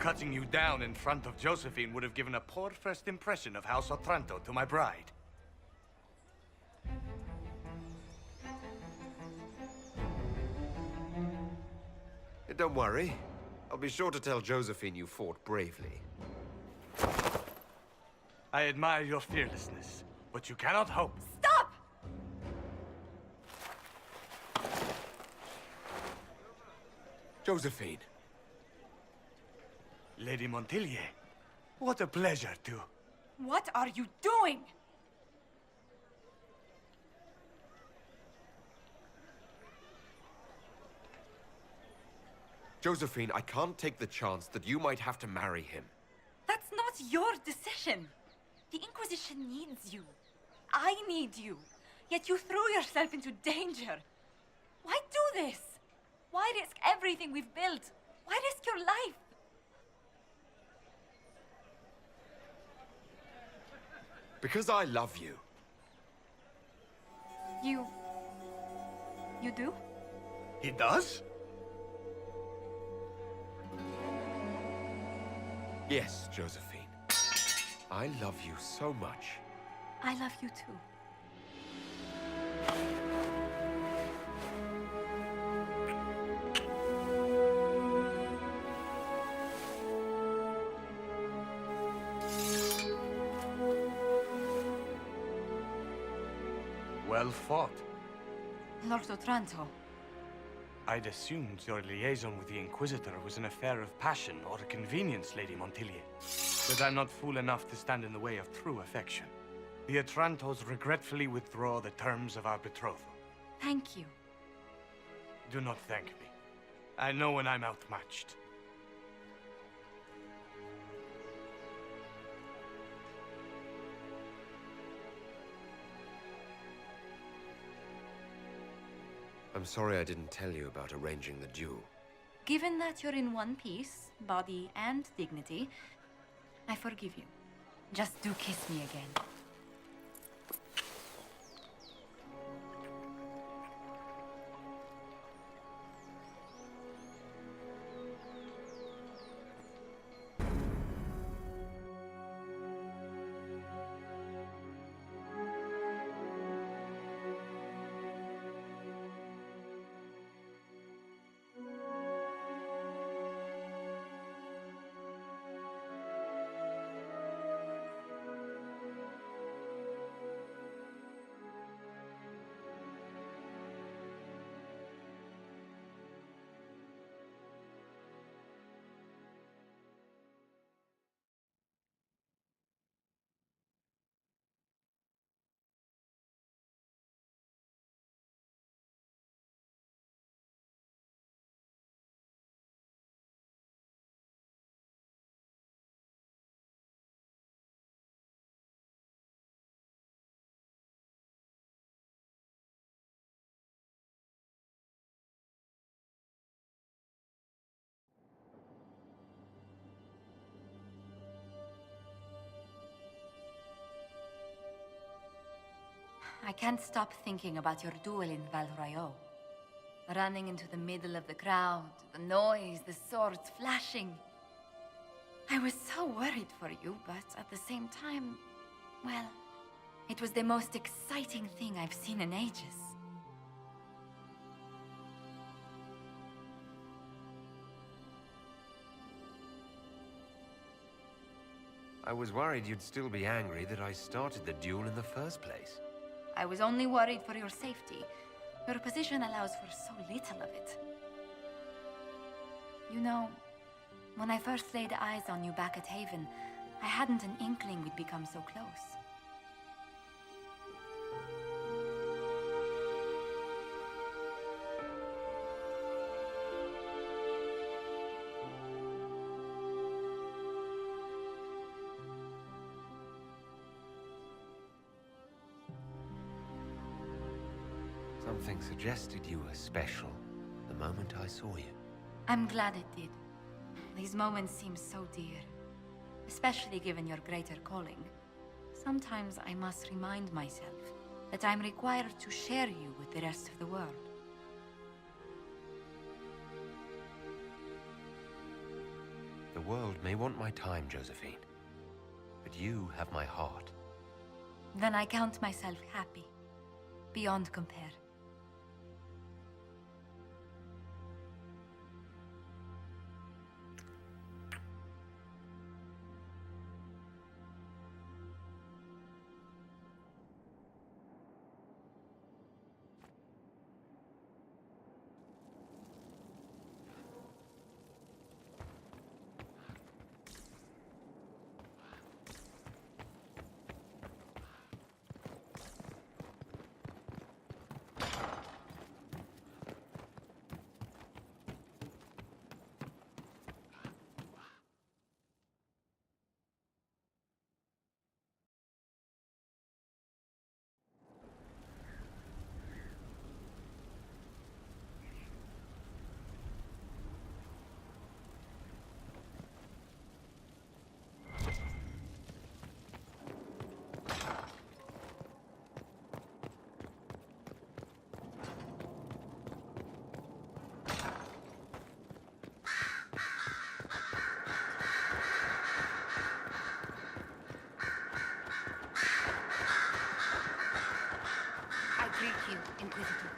cutting you down in front of Josephine would have given a poor first impression of House Otranto to my bride. Don't worry. I'll be sure to tell Josephine you fought bravely. I admire your fearlessness, but you cannot hope. Stop! Josephine. Lady Montilyet, what a pleasure to... What are you doing? Josephine, I can't take the chance that you might have to marry him. That's not your decision. The Inquisition needs you. I need you. Yet you threw yourself into danger. Why do this? Why risk everything we've built? Why risk your life? Because I love you. You do? He does? Yes, Josephine. I love you so much. I love you too. Well fought. Lord Otranto. I'd assumed your liaison with the Inquisitor was an affair of passion or convenience, Lady Montilyet. But I'm not fool enough to stand in the way of true affection. The Otrantos regretfully withdraw the terms of our betrothal. Thank you. Do not thank me. I know when I'm outmatched. I'm sorry I didn't tell you about arranging the duel. Given that you're in one piece, body and dignity, I forgive you. Just do kiss me again. I can't stop thinking about your duel in Val Royeaux. Running into the middle of the crowd, the noise, the swords flashing. I was so worried for you, but at the same time, well, it was the most exciting thing I've seen in ages. I was worried you'd still be angry that I started the duel in the first place. I was only worried for your safety. Your position allows for so little of it. You know, when I first laid eyes on you back at Haven, I hadn't an inkling we'd become so close. Something suggested you were special the moment I saw you. I'm glad it did. These moments seem so dear, especially given your greater calling. Sometimes I must remind myself that I'm required to share you with the rest of the world. The world may want my time, Josephine. But you have my heart. Then I count myself happy, beyond compare. Inquisitor.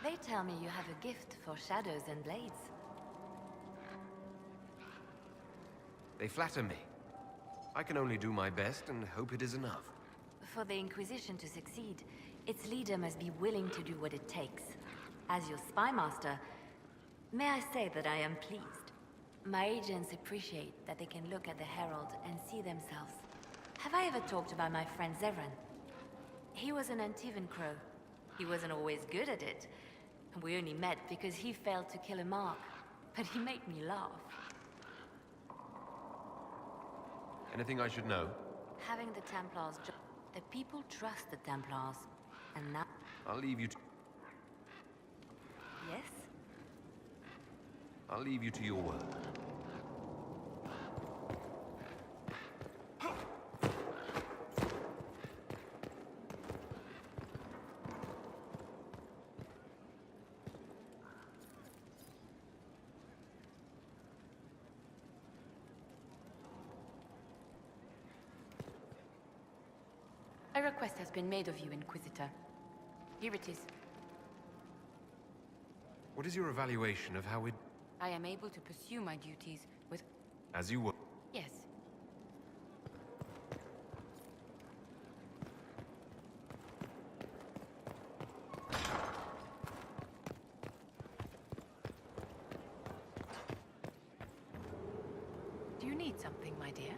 They tell me you have a gift for shadows and blades. They flatter me. I can only do my best and hope it is enough. For the Inquisition to succeed, its leader must be willing to do what it takes. As your spy master, may I say that I am pleased. My agents appreciate that they can look at the Herald and see themselves. Have I ever talked about my friend Zevran? He was an Antivan crow. He wasn't always good at it. We only met because he failed to kill a mark. But he made me laugh. Anything I should know? Having the Templars job. The people trust the Templars. And now... I'll leave you to... Yes? I'll leave you to your work. A request has been made of you, Inquisitor. Here it is. What is your evaluation of how it... I am able to pursue my duties with... As you were. Yes. Do you need something, my dear?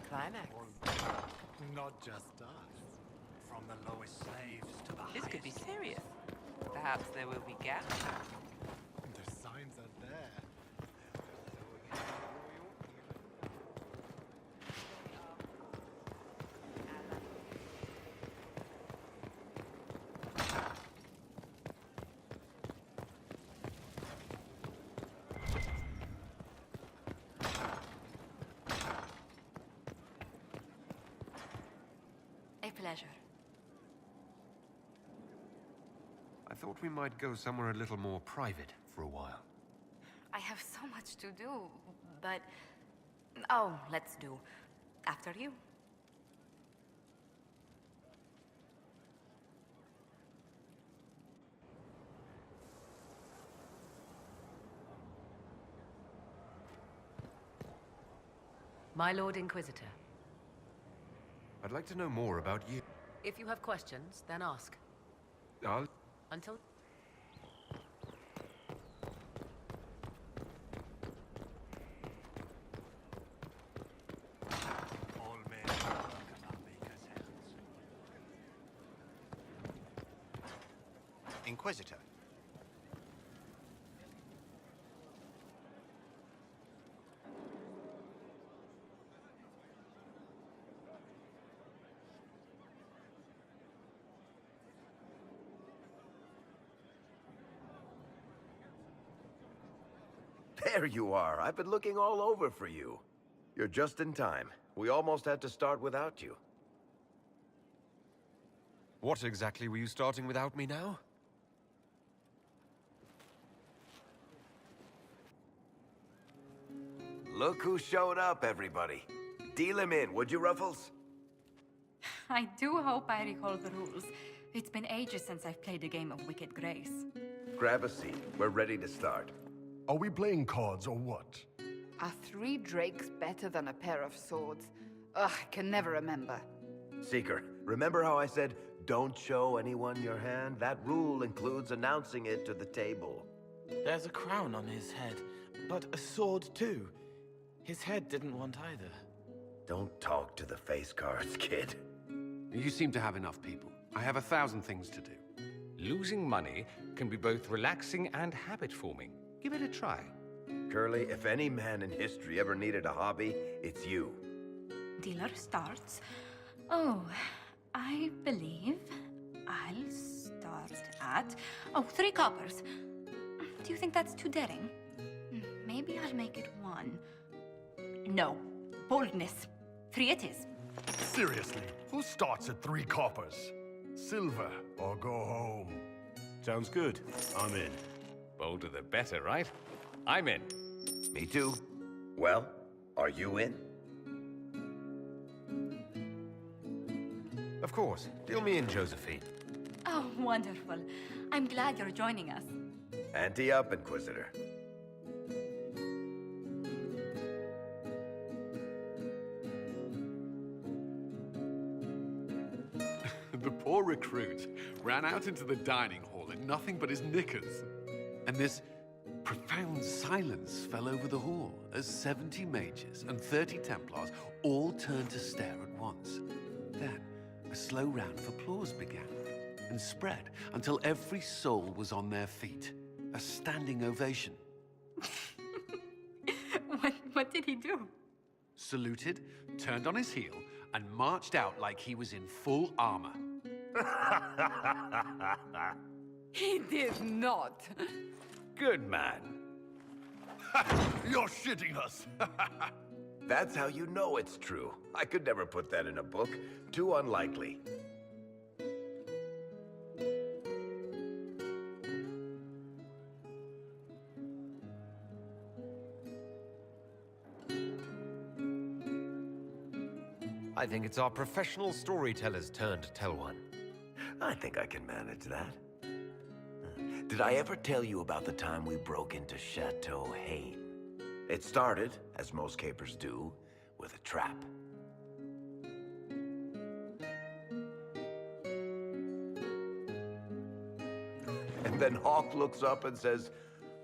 Climax. Not just us. From the lowest slaves to the This highest. could be serious. Perhaps there will be gaps. The signs are there. A pleasure. I thought we might go somewhere a little more private for a while. I have so much to do, but... Oh, let's do. After you. My Lord Inquisitor, I'd like to know more about you. if you have questions, then ask. I'll... Until... All men work at our maker's hands. Inquisitor. There you are. I've been looking all over for you. You're just in time. We almost had to start without you. What exactly were you starting without me now? Look who showed up, everybody. Deal him in, would you, Ruffles? I do hope I recall the rules. It's been ages since I've played a game of Wicked Grace. Grab a seat. We're ready to start. Are we playing cards or what? Are 3 drakes better than a pair of swords? Ugh, I can never remember. Seeker, remember how I said, don't show anyone your hand? That rule includes announcing it to the table. There's a crown on his head, but a sword too. His head didn't want either. Don't talk to the face cards, kid. You seem to have enough people. I have 1,000 things to do. Losing money can be both relaxing and habit-forming. Give it a try. Curly, if any man in history ever needed a hobby, it's you. Dealer starts. Oh, I believe I'll start at... Oh, 3 coppers. Do you think that's too daring? Maybe I'll make it 1. No. Boldness. 3 it is. Seriously, who starts at 3 coppers? Silver or go home? Sounds good. I'm in. Bolder the better, right? I'm in. Me too. Well, are you in? Of course. Deal me in, Josephine. Oh, wonderful. I'm glad you're joining us. Ante up, Inquisitor. The poor recruit ran out into the dining hall in nothing but his knickers. And this profound silence fell over the hall as 70 mages and 30 Templars all turned to stare at once. Then, a slow round of applause began and spread until every soul was on their feet. A standing ovation. What did he do? Saluted, turned on his heel, and marched out like he was in full armor. He did not. Good man. You're shitting us! That's how you know it's true. I could never put that in a book. Too unlikely. I think it's our professional storyteller's turn to tell one. I think I can manage that. Did I ever tell you about the time we broke into Chateau Hain? It started, as most capers do, with a trap. And then Hawk looks up and says,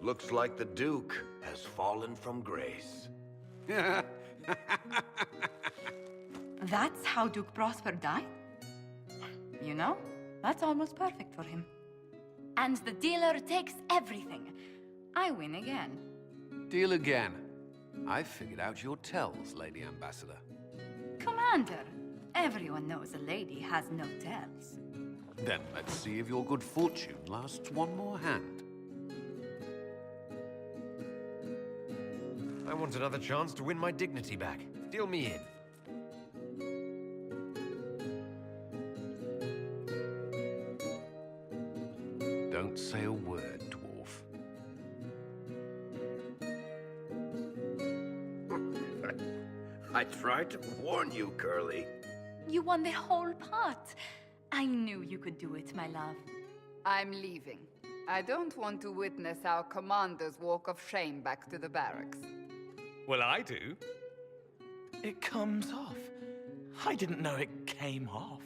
"Looks like the Duke has fallen from grace." That's how Duke Prosper died? You know, that's almost perfect for him. And the dealer takes everything. I win again. Deal again. I've figured out your tells, Lady Ambassador. Commander, everyone knows a lady has no tells. Then let's see if your good fortune lasts one more hand. I want another chance to win my dignity back. Deal me in. Don't say a word, dwarf. I tried to warn you, Curly. You won the whole pot. I knew you could do it, my love. I'm leaving. I don't want to witness our commander's walk of shame back to the barracks. Well, I do. It comes off. I didn't know it came off.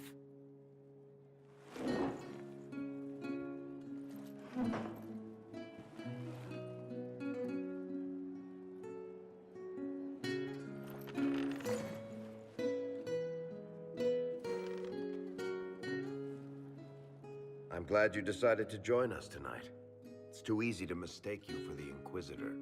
I'm glad you decided to join us tonight. It's too easy to mistake you for the Inquisitor.